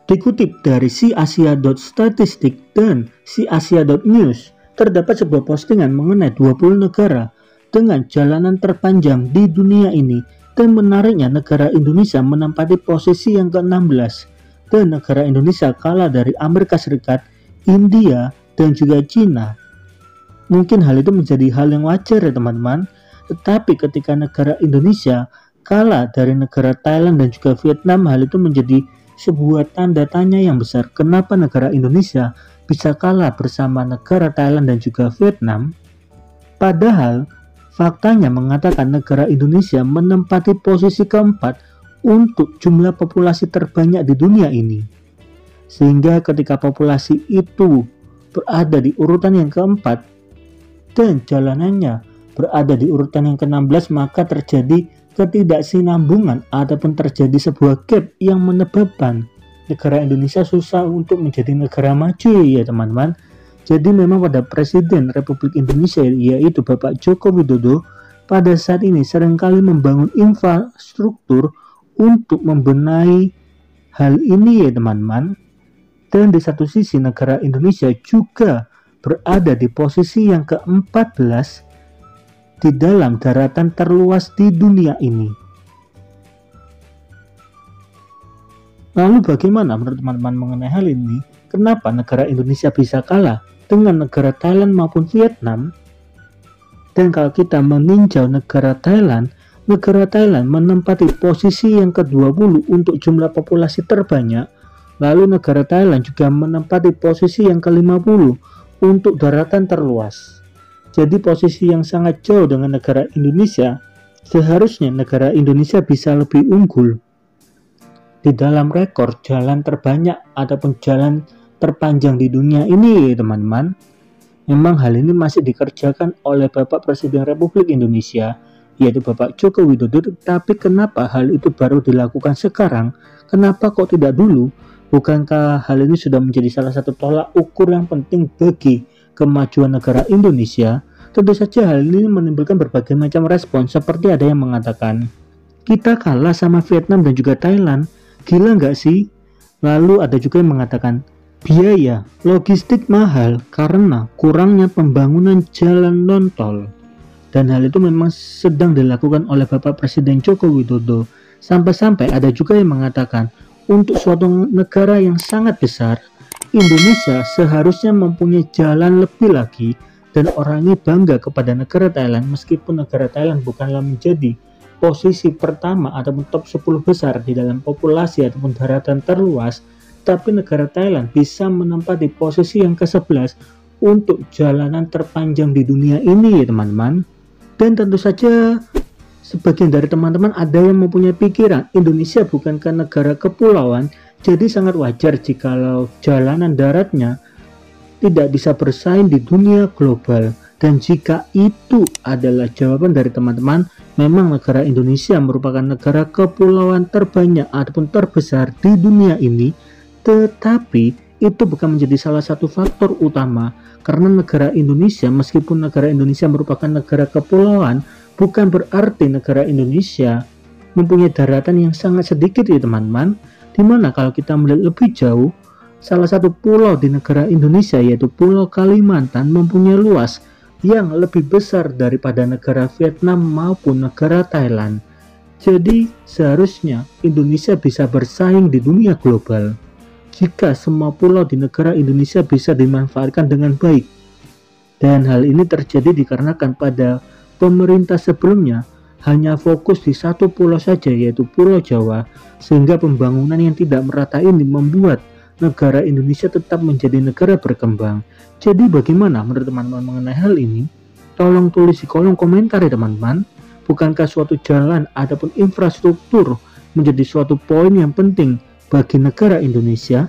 Dikutip dari siasia.statistik dan siasia.news, terdapat sebuah postingan mengenai 20 negara dengan jalanan terpanjang di dunia ini, dan menariknya negara Indonesia menempati posisi yang ke-16 dan negara Indonesia kalah dari Amerika Serikat, India, dan juga Cina. Mungkin hal itu menjadi hal yang wajar ya teman-teman, tetapi ketika negara Indonesia kalah dari negara Thailand dan juga Vietnam, hal itu menjadi sebuah tanda tanya yang besar. Kenapa negara Indonesia bisa kalah bersama negara Thailand dan juga Vietnam? Padahal faktanya mengatakan negara Indonesia menempati posisi keempat untuk jumlah populasi terbanyak di dunia ini. Sehingga ketika populasi itu berada di urutan yang keempat dan jalanannya berada di urutan yang ke-16, maka terjadi ketidaksinambungan ataupun terjadi sebuah gap yang menyebabkan negara Indonesia susah untuk menjadi negara maju ya teman-teman. Jadi memang pada Presiden Republik Indonesia yaitu Bapak Joko Widodo pada saat ini seringkali membangun infrastruktur untuk membenahi hal ini ya teman-teman. Dan di satu sisi negara Indonesia juga berada di posisi yang ke-14 di dalam daratan terluas di dunia ini. Lalu bagaimana menurut teman-teman mengenai hal ini? Kenapa negara Indonesia bisa kalah dengan negara Thailand maupun Vietnam? Dan kalau kita meninjau negara Thailand menempati posisi yang ke-20 untuk jumlah populasi terbanyak. Lalu negara Thailand juga menempati posisi yang ke-50 untuk daratan terluas. Jadi posisi yang sangat jauh dengan negara Indonesia. Seharusnya negara Indonesia bisa lebih unggul di dalam rekor jalan terbanyak ataupun jalan terpanjang di dunia ini teman-teman. Memang hal ini masih dikerjakan oleh Bapak Presiden Republik Indonesia yaitu Bapak Joko Widodo. Tapi kenapa hal itu baru dilakukan sekarang? Kenapa kok tidak dulu? Bukankah hal ini sudah menjadi salah satu tolak ukur yang penting bagi kemajuan negara Indonesia? Tentu saja hal ini menimbulkan berbagai macam respon, seperti ada yang mengatakan kita kalah sama Vietnam dan juga Thailand, gila nggak sih? Lalu ada juga yang mengatakan biaya logistik mahal karena kurangnya pembangunan jalan non-tol. Dan hal itu memang sedang dilakukan oleh Bapak Presiden Joko Widodo. Sampai-sampai ada juga yang mengatakan untuk suatu negara yang sangat besar, Indonesia seharusnya mempunyai jalan lebih lagi, dan orang ini bangga kepada negara Thailand meskipun negara Thailand bukanlah menjadi posisi pertama ataupun top 10 besar di dalam populasi ataupun daratan terluas, tapi negara Thailand bisa menempati posisi yang ke-11 untuk jalanan terpanjang di dunia ini ya teman-teman. Dan tentu saja sebagian dari teman-teman ada yang mempunyai pikiran Indonesia bukankah negara kepulauan, jadi sangat wajar jikalau jalanan daratnya tidak bisa bersaing di dunia global. Dan jika itu adalah jawaban dari teman-teman, memang negara Indonesia merupakan negara kepulauan terbanyak ataupun terbesar di dunia ini, tetapi itu bukan menjadi salah satu faktor utama, karena negara Indonesia, meskipun negara Indonesia merupakan negara kepulauan, bukan berarti negara Indonesia mempunyai daratan yang sangat sedikit ya teman-teman. Dimana kalau kita melihat lebih jauh, salah satu pulau di negara Indonesia yaitu Pulau Kalimantan mempunyai luas yang lebih besar daripada negara Vietnam maupun negara Thailand. Jadi seharusnya Indonesia bisa bersaing di dunia global jika semua pulau di negara Indonesia bisa dimanfaatkan dengan baik. Dan hal ini terjadi dikarenakan pada pemerintah sebelumnya hanya fokus di satu pulau saja yaitu Pulau Jawa, sehingga pembangunan yang tidak merata ini membuat negara Indonesia tetap menjadi negara berkembang. Jadi bagaimana menurut teman-teman mengenai hal ini? Tolong tulis di kolom komentar ya teman-teman. Bukankah suatu jalan ataupun infrastruktur menjadi suatu poin yang penting bagi negara Indonesia?